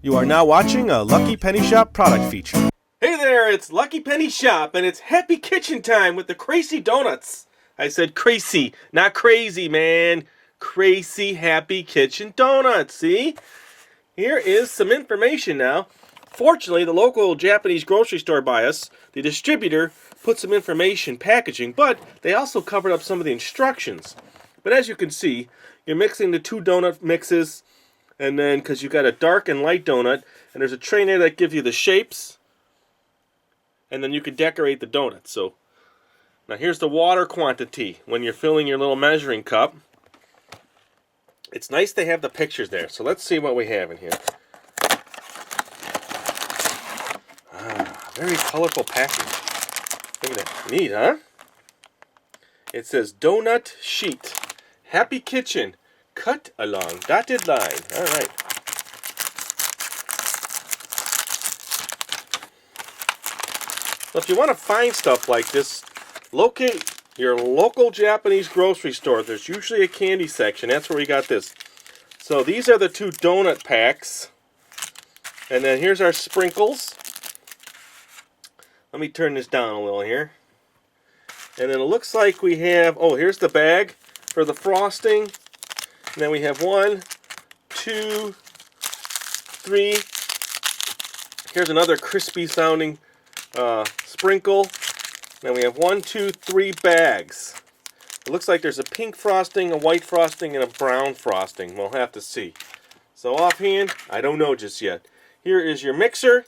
You are now watching a Lucky Penny Shop product feature. Hey there, it's Lucky Penny Shop, and it's happy kitchen time with the Kracie Doughnuts. I said Kracie, not crazy, man. Kracie Happy Kitchen Doughnuts, see? Here is some information now. Fortunately, the local Japanese grocery store by us, the distributor, put some information packaging, but they also covered up some of the instructions. But as you can see, you're mixing the two donut mixes, and then, because you got a dark and light donut, and there's a tray there that gives you the shapes, and then you can decorate the donuts. So, now here's the water quantity when you're filling your little measuring cup. It's nice they have the pictures there. So let's see what we have in here. Very colorful package. Look at that. Neat, huh? It says Doughnut Sheet. Happy Kitchen. Cut along dotted line. All right. So if you want to find stuff like this, locate your local Japanese grocery store. There's usually a candy section. That's where we got this. So these are the two donut packs. And then here's our sprinkles. Let me turn this down a little here. And then it looks like we have, oh, here's the bag for the frosting. And then we have 1, 2, 3. Here's another crispy sounding sprinkle. Then we have 1, 2, 3 bags. It looks like there's a pink frosting, a white frosting, and a brown frosting. We'll have to see. So offhand, I don't know just yet. Here is your mixer.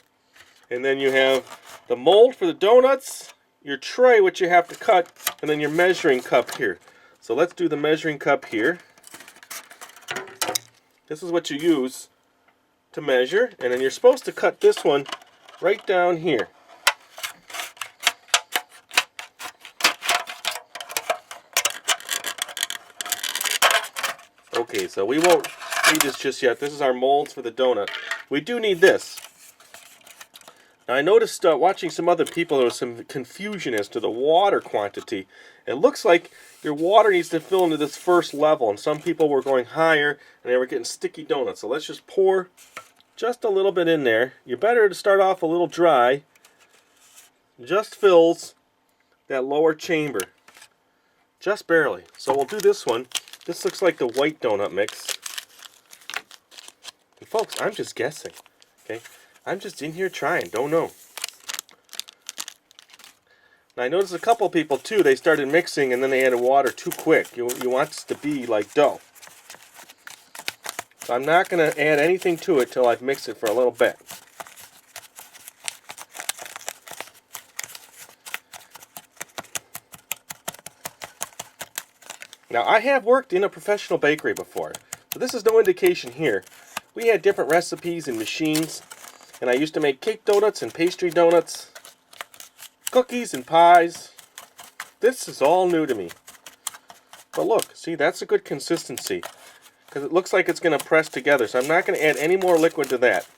And then you have the mold for the donuts, your tray which you have to cut, and then your measuring cup here. So let's do the measuring cup here. This is what you use to measure, and then you're supposed to cut this one right down here. Okay, so we won't need this just yet. This is our molds for the donut. We do need this. Now I noticed watching some other people, there was some confusion as to the water quantity. It looks like your water needs to fill into this first level, and some people were going higher and they were getting sticky donuts. So let's just pour just a little bit in there. You're better to start off a little dry. Just fills that lower chamber. Just barely. So we'll do this one. This looks like the white donut mix. And folks, I'm just guessing. Okay? I'm just in here trying. Don't know. Now I noticed a couple people too, they started mixing and then they added water too quick. You want this to be like dough. So I'm not going to add anything to it till I've mixed it for a little bit. Now I have worked in a professional bakery before, so this is no indication here. We had different recipes and machines, and I used to make cake donuts and pastry donuts, cookies and pies. This is all new to me. But look, see, that's a good consistency, because it looks like it's going to press together, so I'm not going to add any more liquid to that.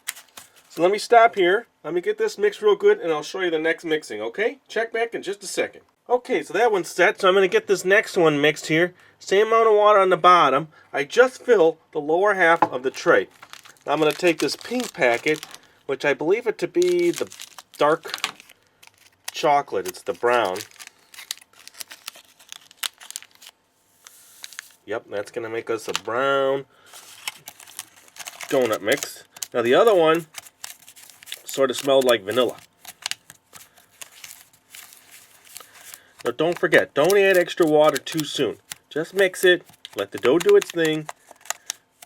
So let me stop here. Let me get this mixed real good, and I'll show you the next mixing, okay? Check back in just a second. Okay, so that one's set, so I'm going to get this next one mixed here. Same amount of water on the bottom. I just fill the lower half of the tray. Now I'm going to take this pink packet, which I believe it to be the dark chocolate. It's the brown. Yep, that's going to make us a brown donut mix. Now the other one sort of smelled like vanilla. Now don't forget, don't add extra water too soon. Just mix it, let the dough do its thing.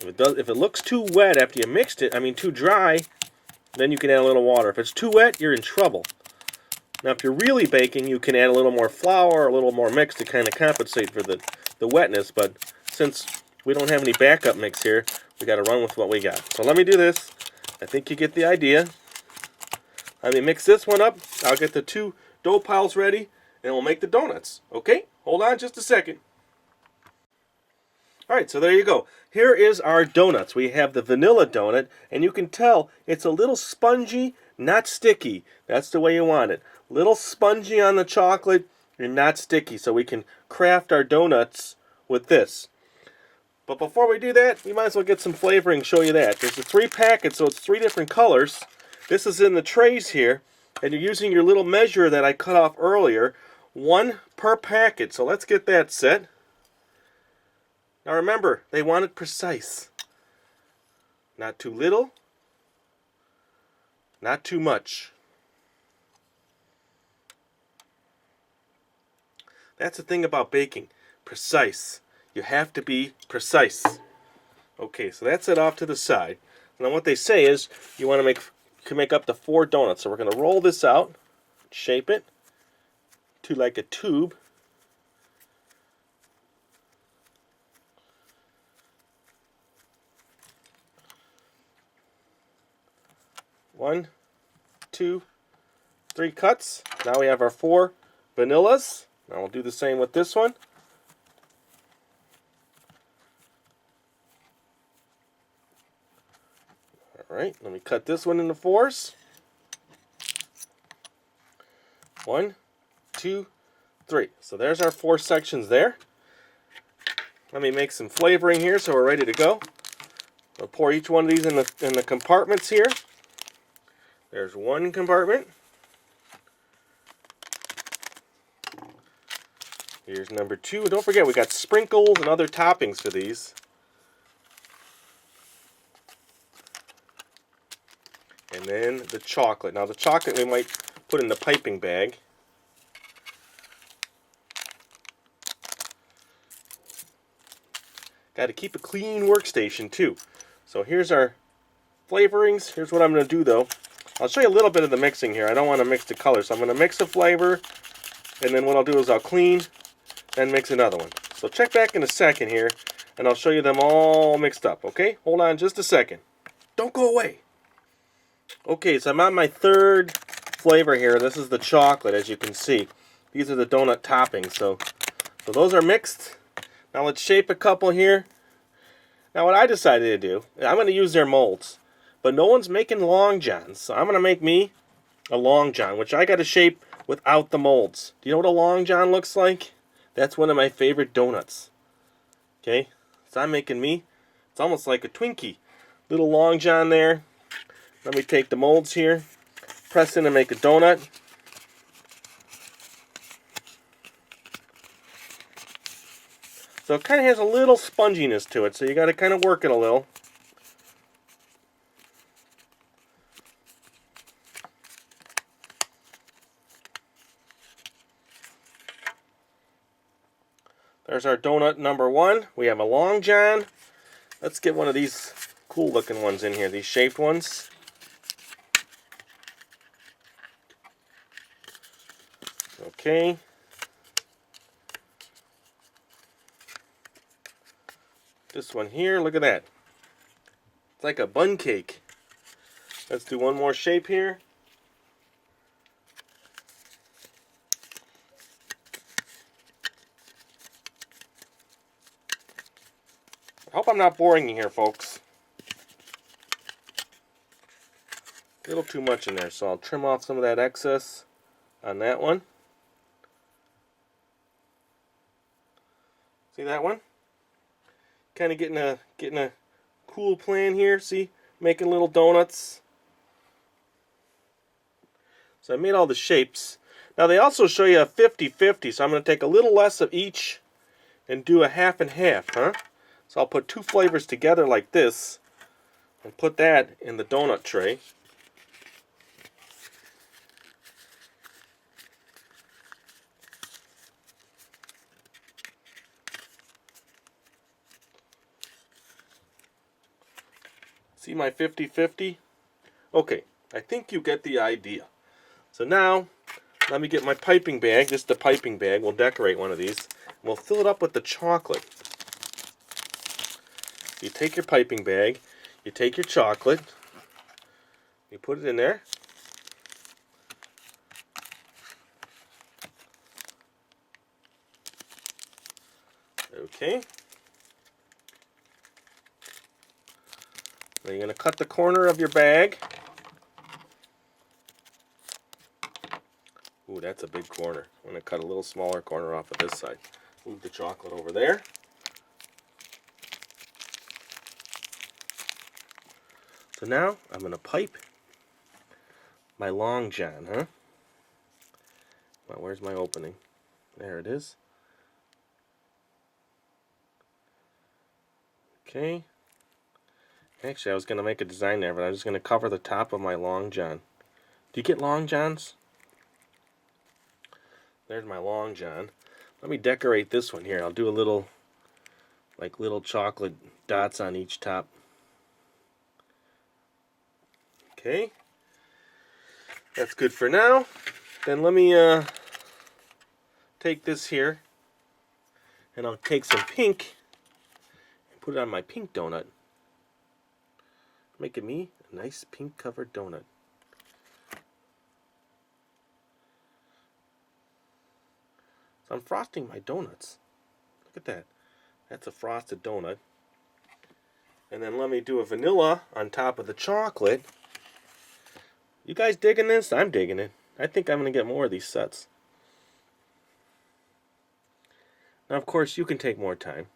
If it looks too wet after you mixed it, too dry, then you can add a little water. If it's too wet, you're in trouble. Now if you're really baking, you can add a little more flour or a little more mix to kind of compensate for the wetness, but since we don't have any backup mix here, we got to run with what we got. So let me do this. I think you get the idea. Let me mix this one up. I'll get the two dough piles ready, and we'll make the donuts. Okay? Hold on just a second. Alright, so there you go. Here is our donuts. We have the vanilla donut, and you can tell it's a little spongy, not sticky. That's the way you want it. Little spongy on the chocolate and not sticky, so we can craft our donuts with this. But before we do that, we might as well get some flavoring and show you that. There's the 3 packets, so it's 3 different colors. This is in the trays here, and you're using your little measure that I cut off earlier. 1 per packet, so let's get that set. Now remember, they want it precise. Not too little, not too much. That's the thing about baking, precise. You have to be precise. Okay, so that's it off to the side. And then what they say is you want to make up to 4 donuts. So we're going to roll this out, shape it to like a tube. One, 2, 3 cuts. Now we have our 4 vanillas. Now we'll do the same with this one. Alright, let me cut this one into 4s. 1, 2, 3. So there's our 4 sections there. Let me make some flavoring here so we're ready to go. I'll pour each one of these in the compartments here. There's 1 compartment. Here's number 2. And don't forget, we got sprinkles and other toppings for these. And then the chocolate. Now the chocolate we might put in the piping bag. Got to keep a clean workstation too. So here's our flavorings. Here's what I'm going to do though. I'll show you a little bit of the mixing here. I don't want to mix the colors. So I'm going to mix a flavor, and then what I'll do is I'll clean and mix another one. So check back in a second here, and I'll show you them all mixed up, okay? Hold on just a second. Don't go away. Okay, so I'm on my 3rd flavor here. This is the chocolate, as you can see. These are the donut toppings. So those are mixed. Now let's shape a couple here. Now what I decided to do, I'm going to use their molds. But no one's making long johns. So I'm going to make me a long john, which I got to shape without the molds. Do you know what a long john looks like? That's one of my favorite donuts. Okay, so I'm making me, it's almost like a Twinkie. Little long john there. Let me take the molds here, press in and make a donut. So it kind of has a little sponginess to it, so you got to kind of work it a little. There's our donut number 1. We have a long john. Let's get one of these cool looking ones in here, these shaped ones. Okay. This one here, look at that. It's like a bun cake. Let's do one more shape here. I hope I'm not boring you here, folks. A little too much in there, so I'll trim off some of that excess on that one. See that one? Kind of getting a cool plan here. See, making little donuts. So I made all the shapes. Now they also show you a 50-50, so I'm going to take a little less of each and do a half and half, huh? So I'll put 2 flavors together like this and put that in the donut tray. See my 50-50? Okay, I think you get the idea. So now, let me get my piping bag. This is the piping bag. We'll decorate one of these. We'll fill it up with the chocolate. You take your piping bag, you take your chocolate, you put it in there. Okay. Now you're going to cut the corner of your bag. Ooh, that's a big corner. I'm going to cut a little smaller corner off of this side. Move the chocolate over there. So now I'm going to pipe my long john, huh? Well, where's my opening? There it is. Okay. Actually, I was going to make a design there, but I'm just going to cover the top of my long john. Do you get long johns? There's my long john. Let me decorate this one here. I'll do a little, like little chocolate dots on each top. Okay. That's good for now. Then let me take this here, and I'll take some pink and put it on my pink donut. Making me a nice pink covered donut. So I'm frosting my donuts. Look at that. That's a frosted donut. And then let me do a vanilla on top of the chocolate. You guys digging this? I'm digging it. I think I'm going to get more of these sets. Now, of course, you can take more time.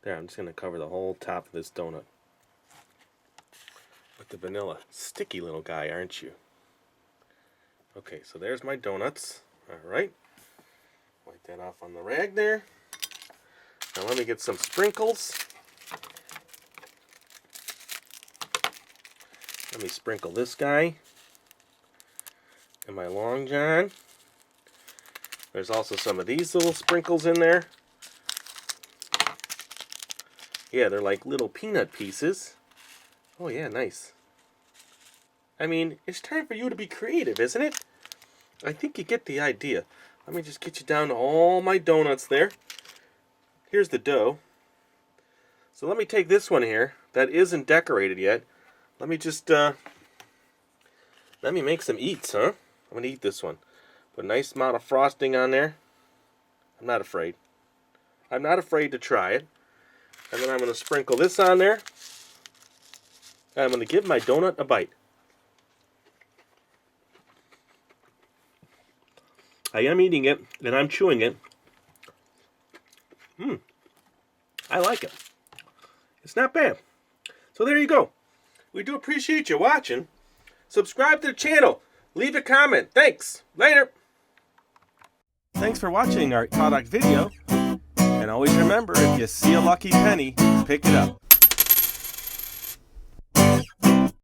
There, I'm just going to cover the whole top of this donut with the vanilla. Sticky little guy, aren't you? Okay, so there's my donuts. Alright. Wipe that off on the rag there. Now let me get some sprinkles. Let me sprinkle this guy and my long john. There's also some of these little sprinkles in there. Yeah, they're like little peanut pieces. Oh yeah, nice. I mean, it's time for you to be creative, isn't it? I think you get the idea. Let me just get you down to all my donuts there. Here's the dough. So let me take this one here that isn't decorated yet. Let me just, let me make some eats, huh? I'm going to eat this one. Put a nice amount of frosting on there. I'm not afraid. I'm not afraid to try it. And then I'm going to sprinkle this on there. And I'm going to give my donut a bite. I am eating it, and I'm chewing it. I like it. It's not bad. So there you go. We do appreciate you watching. Subscribe to the channel. Leave a comment. Thanks. Later. Thanks for watching our product video. And always remember, if you see a lucky penny, pick it up.